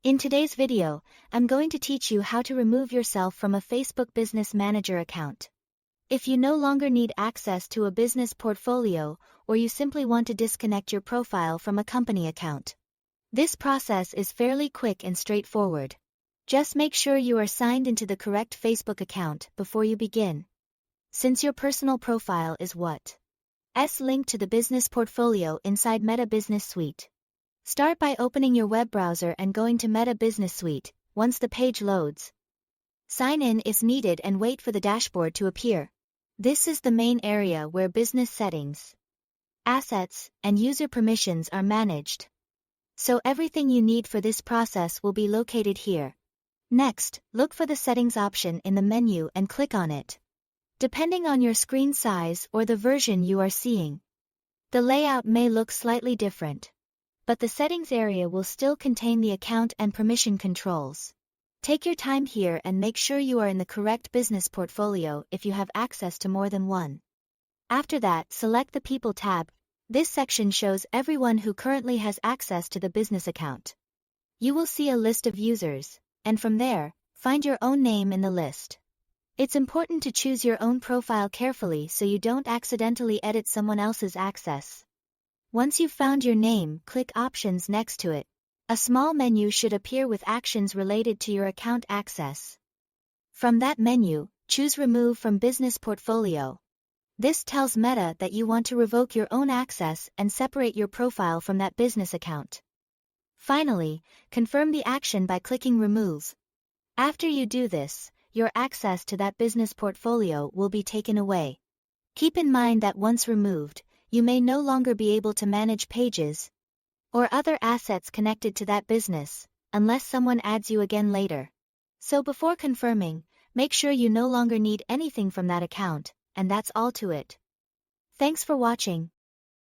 In today's video, I'm going to teach you how to remove yourself from a Facebook Business Manager account. If you no longer need access to a business portfolio, or you simply want to disconnect your profile from a company account. This process is fairly quick and straightforward. Just make sure you are signed into the correct Facebook account before you begin. Since your personal profile is what's linked to the business portfolio inside Meta Business Suite. Start by opening your web browser and going to Meta Business Suite. Once the page loads, sign in if needed and wait for the dashboard to appear. This is the main area where business settings, assets, and user permissions are managed. So everything you need for this process will be located here. Next, look for the settings option in the menu and click on it. Depending on your screen size or the version you are seeing, the layout may look slightly different, but the settings area will still contain the account and permission controls. Take your time here and make sure you are in the correct business portfolio if you have access to more than one. After that, select the People tab. This section shows everyone who currently has access to the business account. You will see a list of users, and from there, find your own name in the list. It's important to choose your own profile carefully so you don't accidentally edit someone else's access. Once you've found your name, click Options next to it. A small menu should appear with actions related to your account access. From that menu, choose Remove from Business Portfolio. This tells Meta that you want to revoke your own access and separate your profile from that business account. Finally, confirm the action by clicking Remove. After you do this, your access to that business portfolio will be taken away. Keep in mind that once removed, you may no longer be able to manage pages or other assets connected to that business, unless someone adds you again later. So before confirming, make sure you no longer need anything from that account, and that's all to it. Thanks for watching.